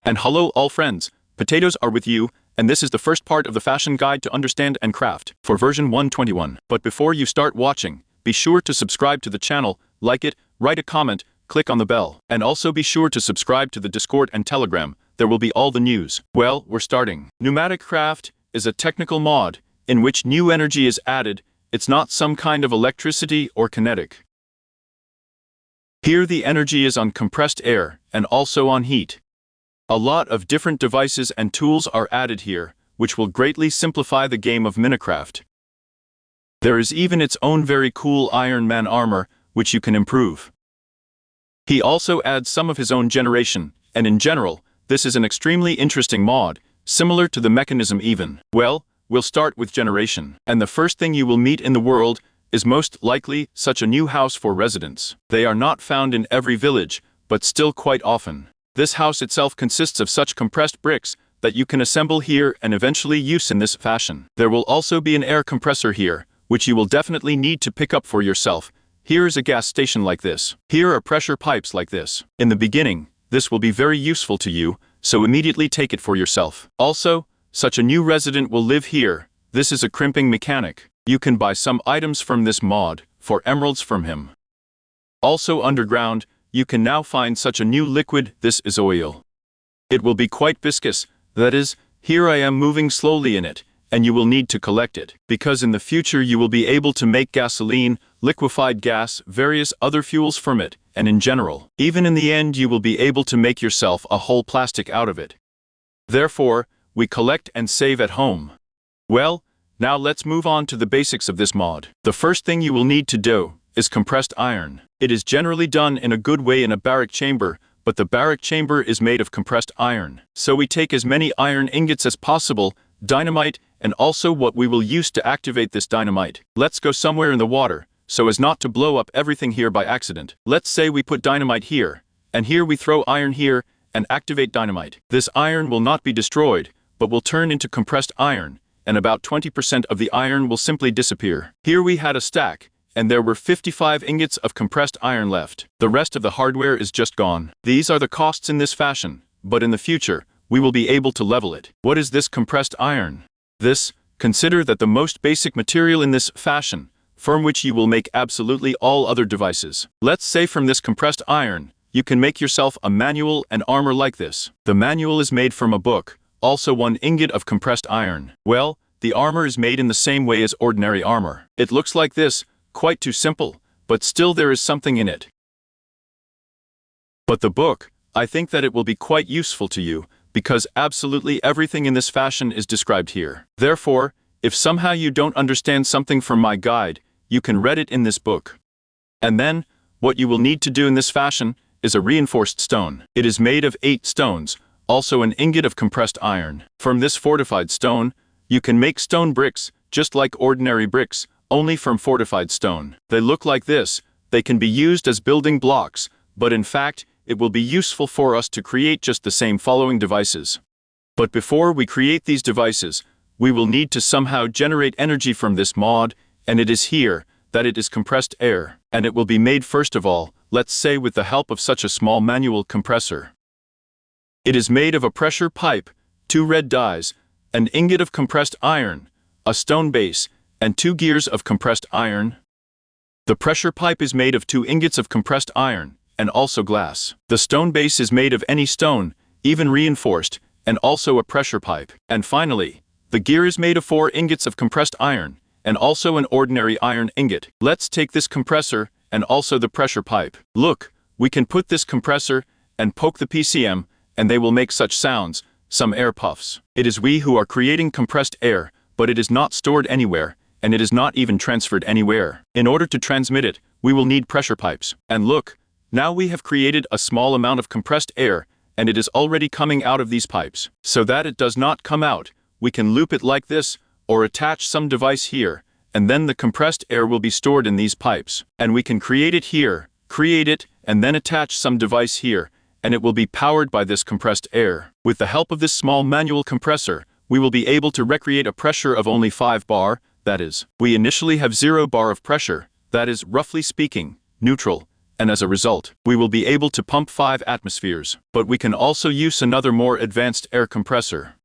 And hello all friends, potatoes are with you, and this is the first part of the fashion guide to understand and craft for version 121. But before you start watching, be sure to subscribe to the channel, like it, write a comment, click on the bell, and also be sure to subscribe to the Discord and Telegram. There will be all the news. Well, we're starting. PneumaticCraft is a technical mod in which new energy is added. It's not some kind of electricity or kinetic. Here the energy is on compressed air and also on heat. A lot of different devices and tools are added here, which will greatly simplify the game of Minecraft. There is even its own very cool Iron Man armor, which you can improve. He also adds some of his own generation, and in general, this is an extremely interesting mod, similar to the mechanism even. Well, we'll start with generation. And the first thing you will meet in the world is most likely such a new house for residents. They are not found in every village, but still quite often. This house itself consists of such compressed bricks that you can assemble here and eventually use in this fashion. There will also be an air compressor here, which you will definitely need to pick up for yourself. Here is a gas station like this. Here are pressure pipes like this. In the beginning, this will be very useful to you, so immediately take it for yourself. Also, such a new resident will live here. This is a crimping mechanic. You can buy some items from this mod for emeralds from him. Also underground, you can now find such a new liquid. This is oil. It will be quite viscous, that is, here I am moving slowly in it, and you will need to collect it, because in the future you will be able to make gasoline, liquefied gas, various other fuels from it, and in general, even in the end you will be able to make yourself a whole plastic out of it. Therefore, we collect and save at home. Well, now let's move on to the basics of this mod. The first thing you will need to do is compressed iron. It is generally done in a good way in a barrack chamber, but the barrack chamber is made of compressed iron. So we take as many iron ingots as possible, dynamite, and also what we will use to activate this dynamite. Let's go somewhere in the water, so as not to blow up everything here by accident. Let's say we put dynamite here, and here we throw iron here, and activate dynamite. This iron will not be destroyed, but will turn into compressed iron, and about 20% of the iron will simply disappear. Here we had a stack, and there were 55 ingots of compressed iron left. The rest of the hardware is just gone. These are the costs in this fashion, but in the future, we will be able to level it. What is this compressed iron? This, consider that the most basic material in this fashion, from which you will make absolutely all other devices. Let's say from this compressed iron, you can make yourself a manual and armor like this. The manual is made from a book, also 1 ingot of compressed iron. Well, the armor is made in the same way as ordinary armor. It looks like this, quite too simple, but still there is something in it. But the book, I think that it will be quite useful to you, because absolutely everything in this fashion is described here. Therefore, if somehow you don't understand something from my guide, you can read it in this book. And then, what you will need to do in this fashion is a reinforced stone. It is made of 8 stones, also an ingot of compressed iron. From this fortified stone, you can make stone bricks, just like ordinary bricks, only from fortified stone. They look like this. They can be used as building blocks, but in fact, it will be useful for us to create just the same following devices. But before we create these devices, we will need to somehow generate energy from this mod, and it is here that it is compressed air, and it will be made first of all, let's say with the help of such a small manual compressor. It is made of a pressure pipe, 2 red dies, an ingot of compressed iron, a stone base, and 2 gears of compressed iron. The pressure pipe is made of 2 ingots of compressed iron, and also glass. The stone base is made of any stone, even reinforced, and also a pressure pipe. And finally, the gear is made of 4 ingots of compressed iron, and also an ordinary iron ingot. Let's take this compressor, and also the pressure pipe. Look, we can put this compressor, and poke the PCM, and they will make such sounds, some air puffs. It is we who are creating compressed air, but it is not stored anywhere, and it is not even transferred anywhere. In order to transmit it, we will need pressure pipes. And look, now we have created a small amount of compressed air, and it is already coming out of these pipes. So that it does not come out, we can loop it like this, or attach some device here, and then the compressed air will be stored in these pipes. And we can create it here, and then attach some device here, and it will be powered by this compressed air. With the help of this small manual compressor, we will be able to recreate a pressure of only 5 bar, that is, we initially have 0 bar of pressure, that is, roughly speaking, neutral, and as a result, we will be able to pump 5 atmospheres. But we can also use another more advanced air compressor.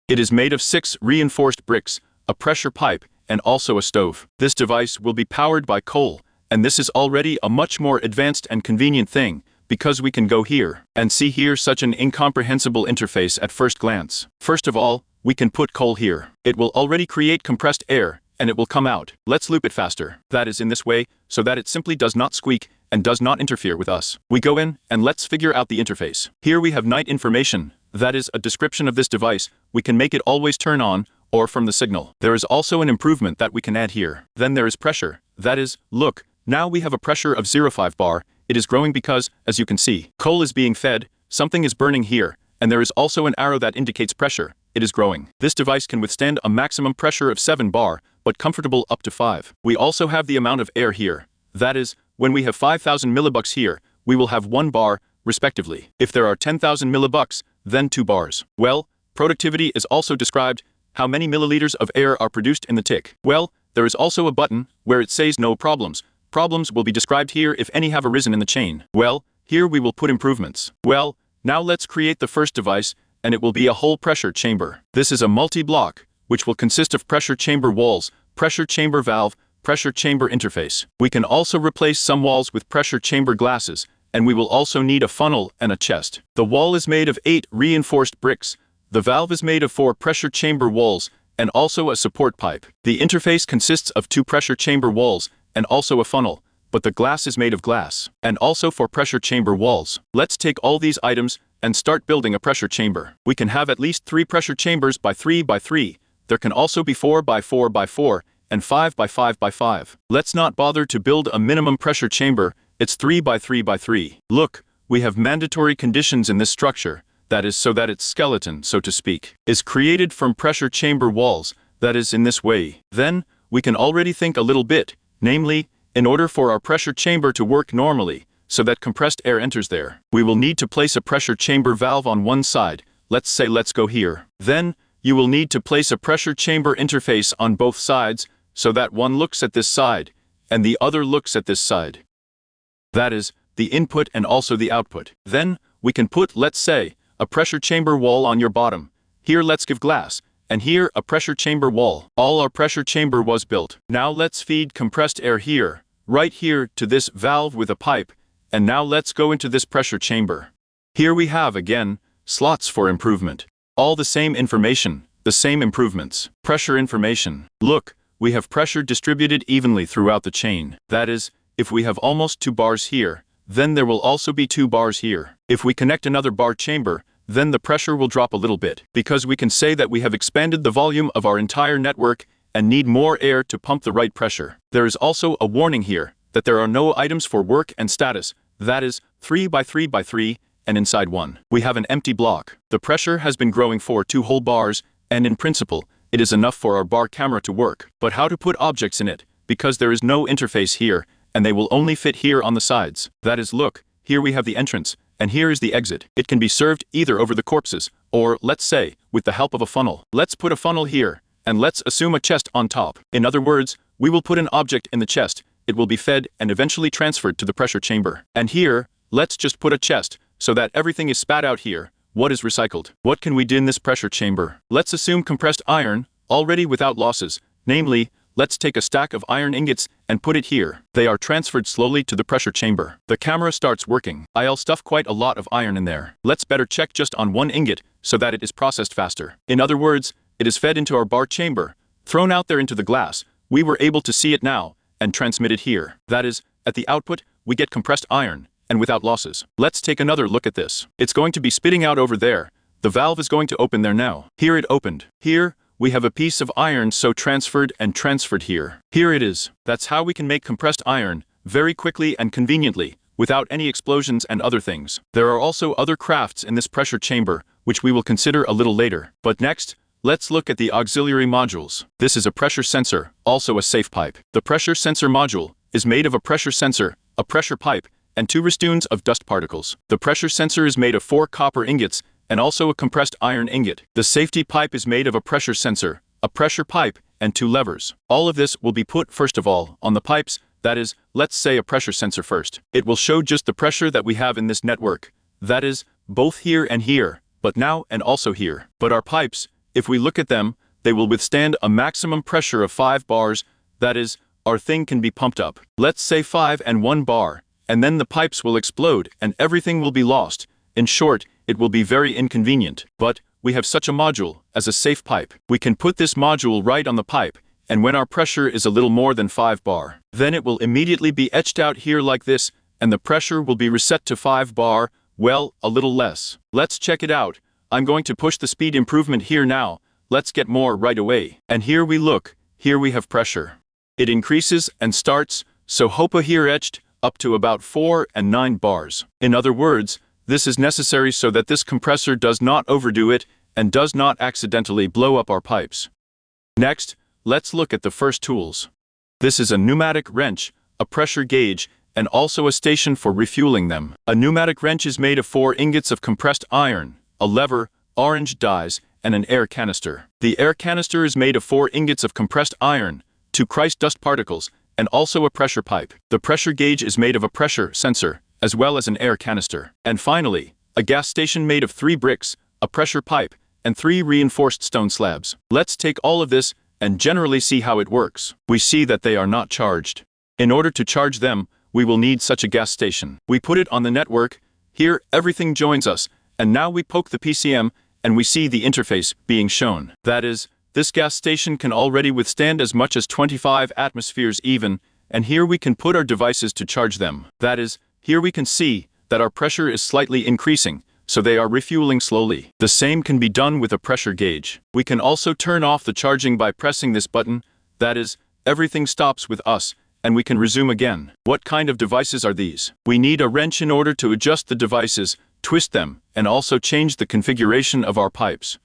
It is made of 6 reinforced bricks, a pressure pipe, and also a stove. This device will be powered by coal, and this is already a much more advanced and convenient thing, because we can go here and see here such an incomprehensible interface at first glance. First of all, we can put coal here. It will already create compressed air, and it will come out. Let's loop it faster. That is in this way, so that it simply does not squeak and does not interfere with us. We go in, and let's figure out the interface. Here we have night information. That is a description of this device. We can make it always turn on, or from the signal. There is also an improvement that we can add here. Then there is pressure. That is, look, now we have a pressure of 0.5 bar. It is growing because, as you can see, coal is being fed, something is burning here, and there is also an arrow that indicates pressure. It is growing. This device can withstand a maximum pressure of 7 bar, but comfortable up to 5. We also have the amount of air here. That is, when we have 5,000 millibucks here, we will have 1 bar, respectively. If there are 10,000 millibucks, then 2 bars. Well, productivity is also described. How many milliliters of air are produced in the tick? Well, there is also a button where it says no problems. Problems will be described here if any have arisen in the chain. Well, here we will put improvements. Well, now let's create the first device, and it will be a whole pressure chamber. This is a multi-block, which will consist of pressure chamber walls, pressure chamber valve, pressure chamber interface. We can also replace some walls with pressure chamber glasses, and we will also need a funnel and a chest. The wall is made of 8 reinforced bricks. The valve is made of 4 pressure chamber walls, and also a support pipe. The interface consists of 2 pressure chamber walls, and also a funnel, but the glass is made of glass, and also for pressure chamber walls. Let's take all these items and start building a pressure chamber. We can have at least 3 pressure chambers by 3 by 3. There can also be 4 by 4 by 4, and 5 by 5 by 5. Let's not bother to build a minimum pressure chamber. It's 3 by 3 by 3. Look, we have mandatory conditions in this structure. That is so that its skeleton, so to speak, is created from pressure chamber walls. That is in this way. Then, we can already think a little bit. Namely, in order for our pressure chamber to work normally, so that compressed air enters there, we will need to place a pressure chamber valve on one side. Let's say let's go here. Then, you will need to place a pressure chamber interface on both sides, so that one looks at this side, and the other looks at this side. That is, the input and also the output. Then, we can put, let's say, a pressure chamber wall on your bottom. Here let's give glass. And here a pressure chamber wall. All our pressure chamber was built. Now let's feed compressed air here, right here to this valve with a pipe, and now let's go into this pressure chamber. Here we have again, slots for improvement. All the same information, the same improvements. Pressure information. Look, we have pressure distributed evenly throughout the chain. That is, if we have almost 2 bars here, then there will also be 2 bars here. If we connect another bar chamber, then the pressure will drop a little bit, because we can say that we have expanded the volume of our entire network and need more air to pump the right pressure. There is also a warning here that there are no items for work and status. That is 3 by 3 by 3, and inside one, we have an empty block. The pressure has been growing for 2 whole bars, and in principle, it is enough for our bar camera to work. But how to put objects in it, because there is no interface here, and they will only fit here on the sides. That is, look, here we have the entrance, and here is the exit. It can be served either over the corpses, or, let's say, with the help of a funnel. Let's put a funnel here, and let's assume a chest on top. In other words, we will put an object in the chest. It will be fed and eventually transferred to the pressure chamber. And here, let's just put a chest, so that everything is spat out here. What is recycled? What can we do in this pressure chamber? Let's assume compressed iron, already without losses. Namely, let's take a stack of iron ingots and put it here. They are transferred slowly to the pressure chamber. The camera starts working. I'll stuff quite a lot of iron in there. Let's better check just on one ingot, so that it is processed faster. In other words, it is fed into our bar chamber, thrown out there into the glass. We were able to see it now, and transmit it here. That is, at the output, we get compressed iron, and without losses. Let's take another look at this. It's going to be spitting out over there. The valve is going to open there now. Here it opened. Here, we have a piece of iron so transferred and transferred here. Here it is. That's how we can make compressed iron, very quickly and conveniently, without any explosions and other things. There are also other crafts in this pressure chamber, which we will consider a little later. But next, let's look at the auxiliary modules. This is a pressure sensor, also a safe pipe. The pressure sensor module is made of a pressure sensor, a pressure pipe, and 2 ristoons of dust particles. The pressure sensor is made of 4 copper ingots, and also a compressed iron ingot. The safety pipe is made of a pressure sensor, a pressure pipe, and 2 levers. All of this will be put, first of all, on the pipes. That is, let's say a pressure sensor first. It will show just the pressure that we have in this network. That is, both here and here, but now and also here. But our pipes, if we look at them, they will withstand a maximum pressure of 5 bars. That is, our thing can be pumped up. Let's say 5 and 1 bar, and then the pipes will explode and everything will be lost. In short, it will be very inconvenient. But we have such a module as a safe pipe. We can put this module right on the pipe, and when our pressure is a little more than 5 bar, then it will immediately be etched out here like this, and the pressure will be reset to 5 bar, well, a little less. Let's check it out. I'm going to push the speed improvement here now. Let's get more right away. And here we look, here we have pressure. It increases and starts, so HOPA here etched, up to about 4 and 9 bars. In other words, this is necessary so that this compressor does not overdo it and does not accidentally blow up our pipes. Next, let's look at the first tools. This is a pneumatic wrench, a pressure gauge, and also a station for refueling them. A pneumatic wrench is made of 4 ingots of compressed iron, a lever, orange dies, and an air canister. The air canister is made of 4 ingots of compressed iron, 2 Christ dust particles, and also a pressure pipe. The pressure gauge is made of a pressure sensor, as well as an air canister. And finally, a gas station made of 3 bricks, a pressure pipe, and 3 reinforced stone slabs. Let's take all of this and generally see how it works. We see that they are not charged. In order to charge them, we will need such a gas station. We put it on the network. Here, everything joins us, and now we poke the PCM, and we see the interface being shown. That is, this gas station can already withstand as much as 25 atmospheres even, and here we can put our devices to charge them. That is, here we can see that our pressure is slightly increasing, so they are refueling slowly. The same can be done with a pressure gauge. We can also turn off the charging by pressing this button. That is, everything stops with us, and we can resume again. What kind of devices are these? We need a wrench in order to adjust the devices, twist them, and also change the configuration of our pipes.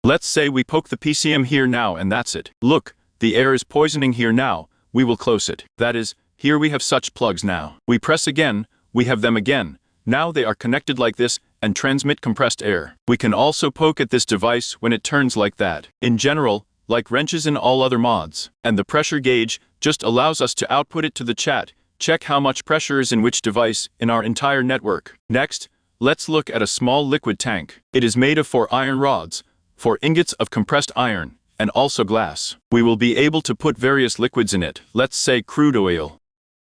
Let's say we poke the PCM here now and that's it. Look, the air is poisoning here now. We will close it. That is, here we have such plugs now. We press again, we have them again. Now they are connected like this and transmit compressed air. We can also poke at this device when it turns like that. In general, like wrenches in all other mods. And the pressure gauge just allows us to output it to the chat, check how much pressure is in which device in our entire network. Next, let's look at a small liquid tank. It is made of 4 iron rods, 4 ingots of compressed iron, and also glass. We will be able to put various liquids in it, let's say crude oil.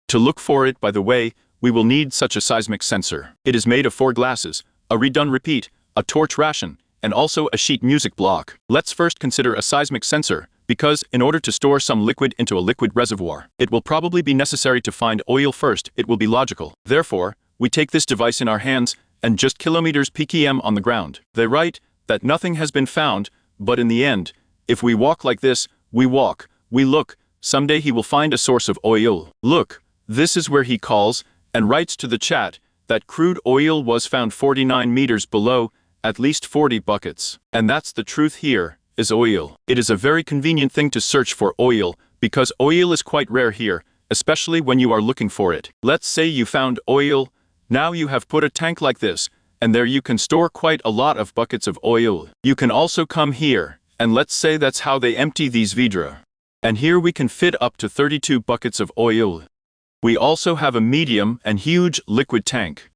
To look for it, by the way, we will need such a seismic sensor. It is made of 4 glasses, a redone repeat, a torch ration, and also a sheet music block. Let's first consider a seismic sensor, because in order to store some liquid into a liquid reservoir, it will probably be necessary to find oil first. It will be logical. Therefore, we take this device in our hands and just kilometers ppm on the ground. They write that nothing has been found, but in the end, if we walk like this, we walk, we look, someday he will find a source of oil. Look, this is where he calls and writes to the chat that crude oil was found 49 meters below, at least 40 buckets. And that's the truth here, is oil. It is a very convenient thing to search for oil, because oil is quite rare here, especially when you are looking for it. Let's say you found oil, now you have put a tank like this, and there you can store quite a lot of buckets of oil. You can also come here, and let's say that's how they empty these vidra. And here we can fit up to 32 buckets of oil. We also have a medium and huge liquid tank.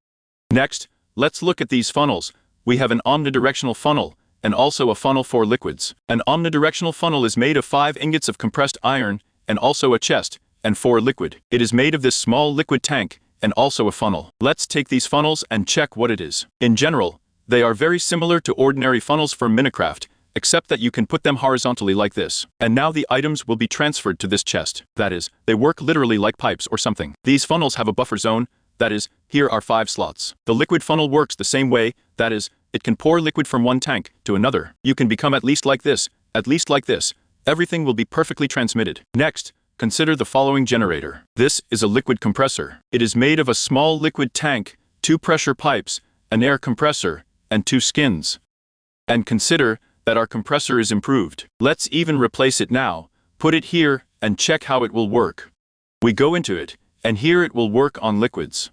Next, let's look at these funnels. We have an omnidirectional funnel, and also a funnel for liquids. An omnidirectional funnel is made of 5 ingots of compressed iron, and also a chest, and 4 liquid. It is made of this small liquid tank, and also a funnel. Let's take these funnels and check what it is. In general, they are very similar to ordinary funnels from PneumaticCraft, except that you can put them horizontally like this. And now the items will be transferred to this chest. That is, they work literally like pipes or something. These funnels have a buffer zone. That is, here are 5 slots. The liquid funnel works the same way. That is, it can pour liquid from one tank to another. You can become at least like this, at least like this. Everything will be perfectly transmitted. Next, consider the following generator. This is a liquid compressor. It is made of a small liquid tank, 2 pressure pipes, an air compressor, and 2 skins. And consider that our compressor is improved. Let's even replace it now, put it here, and check how it will work. We go into it, and here it will work on liquids.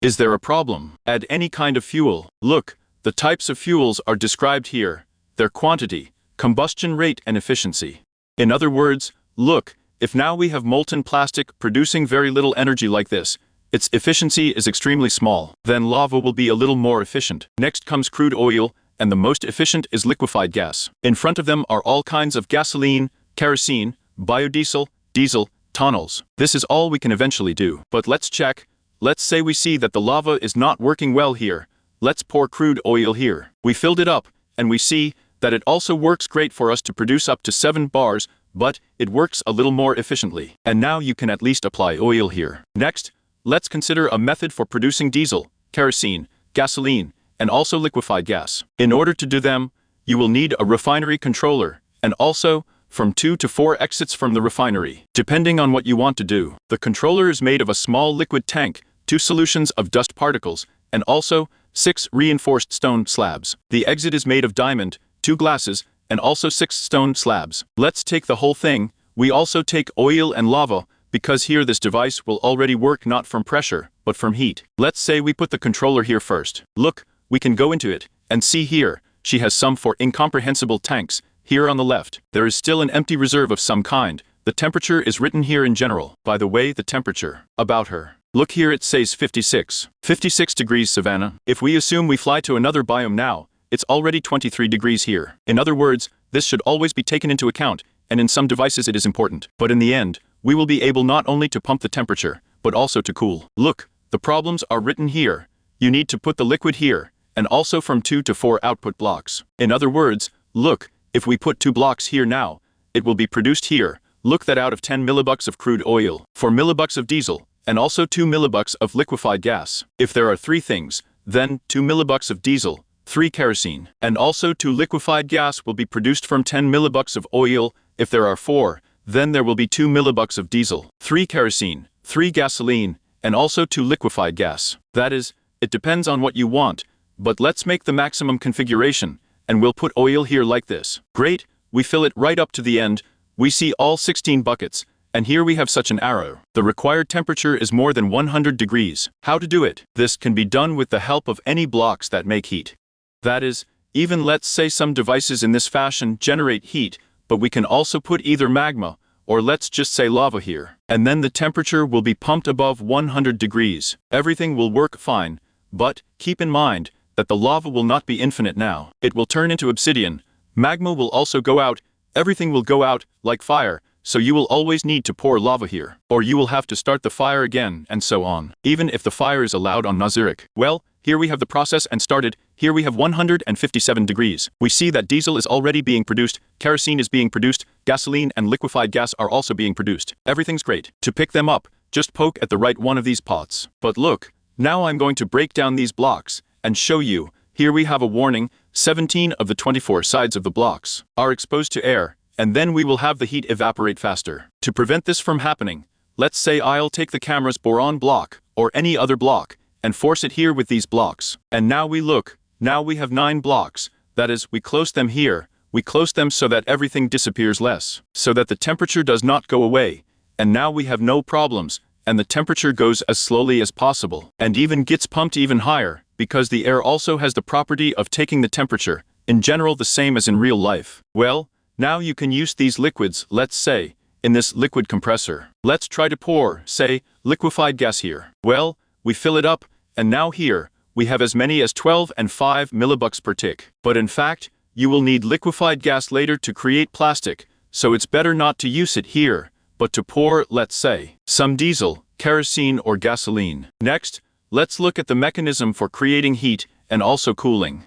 Is there a problem? Add any kind of fuel. Look, the types of fuels are described here, their quantity, combustion rate and efficiency. In other words, look, If now we have molten plastic producing very little energy like this, its efficiency is extremely small, then lava will be a little more efficient. Next comes crude oil, and the most efficient is liquefied gas. In front of them are all kinds of gasoline, kerosene, biodiesel, diesel, tunnels. This is all we can eventually do. But let's check. Let's say we see that the lava is not working well here. Let's pour crude oil here. We filled it up, and we see that it also works great for us to produce up to 7 bars, but it works a little more efficiently. And now you can at least apply oil here. Next, let's consider a method for producing diesel, kerosene, gasoline, and also liquefied gas. In order to do them, you will need a refinery controller, and also from 2 to 4 exits from the refinery, depending on what you want to do. The controller is made of a small liquid tank, 2 solutions of dust particles, and also 6 reinforced stone slabs. The exit is made of diamond, 2 glasses, and also 6 stone slabs. Let's take the whole thing. We also take oil and lava, because here this device will already work not from pressure, but from heat. Let's say we put the controller here first. Look, we can go into it, and see here, she has some 4 incomprehensible tanks. Here on the left, there is still an empty reserve of some kind. The temperature is written here in general. By the way, the temperature. About her. Look here, it says 56. 56 degrees Savannah. If we assume we fly to another biome now, it's already 23 degrees here. In other words, this should always be taken into account, and in some devices it is important. But in the end, we will be able not only to pump the temperature, but also to cool. Look, the problems are written here. You need to put the liquid here, and also from 2 to 4 output blocks. In other words, look, if we put 2 blocks here now, it will be produced here. Look that out of 10 millibucks of crude oil, 4 millibucks of diesel, and also 2 millibucks of liquefied gas. If there are 3 things, then 2 millibucks of diesel, 3 kerosene, and also 2 liquefied gas will be produced from 10 millibucks of oil. If there are 4, then there will be 2 millibucks of diesel, 3 kerosene, 3 gasoline, and also 2 liquefied gas. That is, it depends on what you want, but let's make the maximum configuration, and we'll put oil here like this. Great, we fill it right up to the end. We see all 16 buckets, and here we have such an arrow. The required temperature is more than 100 degrees. How to do it? This can be done with the help of any blocks that make heat. That is, even let's say some devices in this fashion generate heat, but we can also put either magma, or let's just say lava here. And then the temperature will be pumped above 100 degrees. Everything will work fine, but keep in mind that the lava will not be infinite now. It will turn into obsidian. Magma will also go out. Everything will go out, like fire, so you will always need to pour lava here. Or you will have to start the fire again, and so on. Even if the fire is allowed on Nazarick. Well, here we have the process and started. Here we have 157 degrees. We see that diesel is already being produced, kerosene is being produced, gasoline and liquefied gas are also being produced. Everything's great. To pick them up, just poke at the right one of these pots. But look, now I'm going to break down these blocks and show you. Here we have a warning, 17 of the 24 sides of the blocks are exposed to air, and then we will have the heat evaporate faster. To prevent this from happening, let's say I'll take the camera's boron block, or any other block, and force it here with these blocks. And now we look, now we have 9 blocks, that is, we close them here, we close them so that everything disappears less, so that the temperature does not go away, and now we have no problems, and the temperature goes as slowly as possible, and even gets pumped even higher, because the air also has the property of taking the temperature, in general the same as in real life. Well, now you can use these liquids, let's say, in this liquid compressor. Let's try to pour, say, liquefied gas here. Well, we fill it up, and now here, we have as many as 12 and 5 millibucks per tick. But in fact, you will need liquefied gas later to create plastic, so it's better not to use it here, but to pour, let's say, some diesel, kerosene or gasoline. Next, let's look at the mechanism for creating heat and also cooling.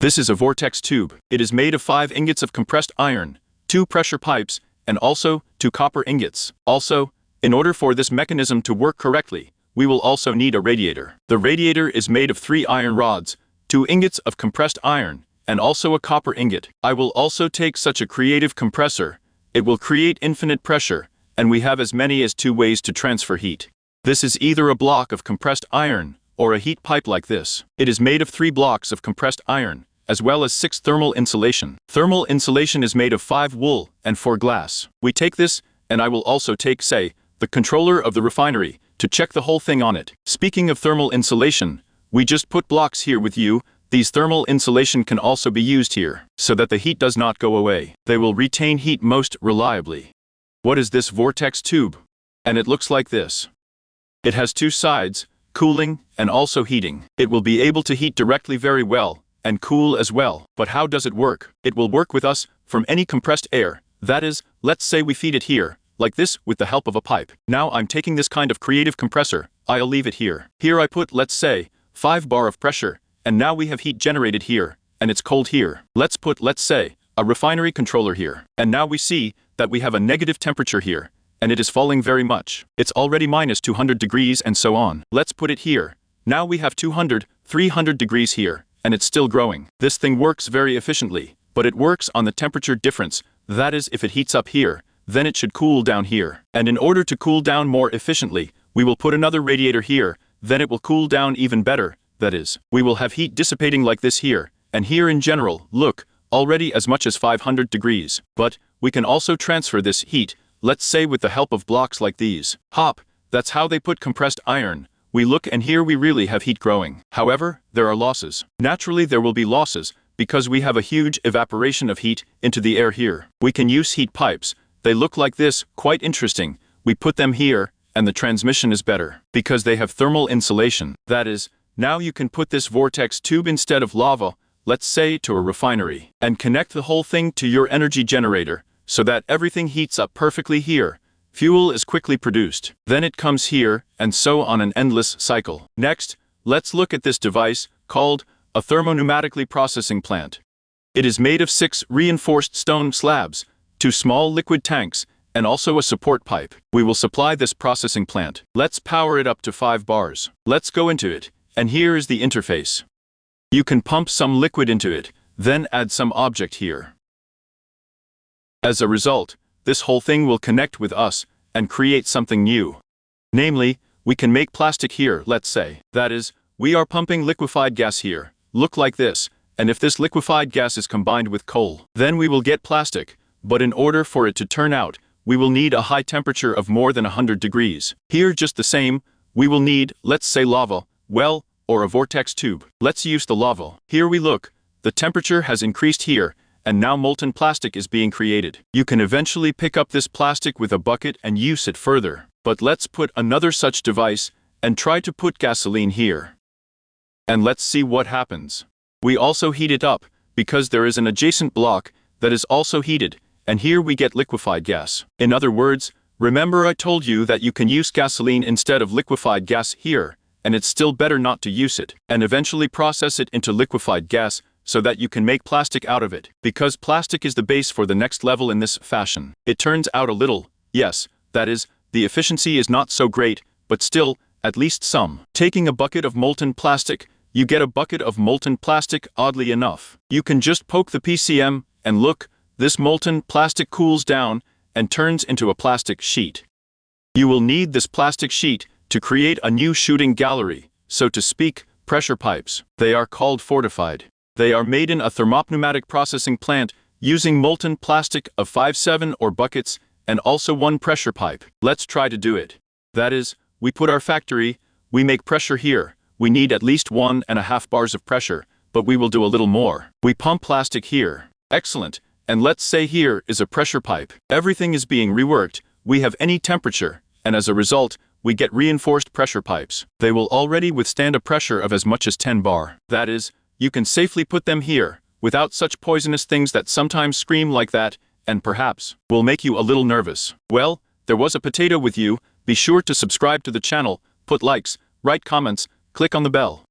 This is a vortex tube. It is made of 5 ingots of compressed iron, 2 pressure pipes, and also 2 copper ingots. Also, in order for this mechanism to work correctly, we will also need a radiator. The radiator is made of 3 iron rods, 2 ingots of compressed iron, and also a copper ingot. I will also take such a creative compressor. It will create infinite pressure, and we have as many as 2 ways to transfer heat. This is either a block of compressed iron, or a heat pipe like this. It is made of 3 blocks of compressed iron, as well as 6 thermal insulation. Thermal insulation is made of 5 wool and 4 glass. We take this, and I will also take, say, the controller of the refinery, to check the whole thing on it. Speaking of thermal insulation, we just put blocks here with you. These thermal insulation can also be used here, so that the heat does not go away. They will retain heat most reliably. What is this vortex tube? And it looks like this. It has two sides, cooling and also heating. It will be able to heat directly very well, and cool as well. But how does it work? It will work with us from any compressed air. That is, let's say we feed it here, like this, with the help of a pipe. Now I'm taking this kind of creative compressor. I'll leave it here. Here I put, let's say, 5 bar of pressure, and now we have heat generated here, and it's cold here. Let's put, let's say, a refinery controller here. And now we see that we have a negative temperature here, and it is falling very much. It's already minus 200 degrees and so on. Let's put it here. Now we have 200, 300 degrees here, and it's still growing. This thing works very efficiently, but it works on the temperature difference. That is, if it heats up here, then it should cool down here. And in order to cool down more efficiently, we will put another radiator here, then it will cool down even better. That is, we will have heat dissipating like this here, and here in general, look, already as much as 500 degrees. But we can also transfer this heat, let's say with the help of blocks like these. Hop, that's how they put compressed iron. We look and here we really have heat growing. However, there are losses. Naturally there will be losses, because we have a huge evaporation of heat into the air here. We can use heat pipes. They look like this, quite interesting. We put them here, and the transmission is better, because they have thermal insulation. That is, now you can put this vortex tube instead of lava, let's say to a refinery, and connect the whole thing to your energy generator, so that everything heats up perfectly here. Fuel is quickly produced. Then it comes here, and so on an endless cycle. Next, let's look at this device, called a thermo-pneumatically processing plant. It is made of 6 reinforced stone slabs, 2 small liquid tanks, and also a support pipe. We will supply this processing plant. Let's power it up to 5 bars. Let's go into it, and here is the interface. You can pump some liquid into it, then add some object here. As a result, this whole thing will connect with us and create something new. Namely, we can make plastic here, let's say. That is, we are pumping liquefied gas here. Look like this, and if this liquefied gas is combined with coal, then we will get plastic. But in order for it to turn out, we will need a high temperature of more than 100 degrees. Here just the same, we will need, let's say lava, well, or a vortex tube. Let's use the lava. Here we look, the temperature has increased here, and now molten plastic is being created. You can eventually pick up this plastic with a bucket and use it further. But let's put another such device, and try to put gasoline here. And let's see what happens. We also heat it up, because there is an adjacent block that is also heated, and here we get liquefied gas. In other words, remember I told you that you can use gasoline instead of liquefied gas here, and it's still better not to use it, and eventually process it into liquefied gas, so that you can make plastic out of it. Because plastic is the base for the next level in this fashion. It turns out a little, yes, that is, the efficiency is not so great, but still, at least some. Taking a bucket of molten plastic, you get a bucket of molten plastic, oddly enough. You can just poke the PCM, and look, this molten plastic cools down, and turns into a plastic sheet. You will need this plastic sheet to create a new shooting gallery, so to speak, pressure pipes. They are called fortified. They are made in a thermopneumatic processing plant using molten plastic of 5-7 or buckets and also 1 pressure pipe. Let's try to do it. That is, we put our factory, we make pressure here. We need at least 1.5 bars of pressure, but we will do a little more. We pump plastic here. Excellent. And let's say here is a pressure pipe. Everything is being reworked. We have any temperature, and as a result, we get reinforced pressure pipes. They will already withstand a pressure of as much as 10 bar. That is, you can safely put them here, without such poisonous things that sometimes scream like that, and perhaps will make you a little nervous. Well, there was a potato with you. Be sure to subscribe to the channel, put likes, write comments, click on the bell.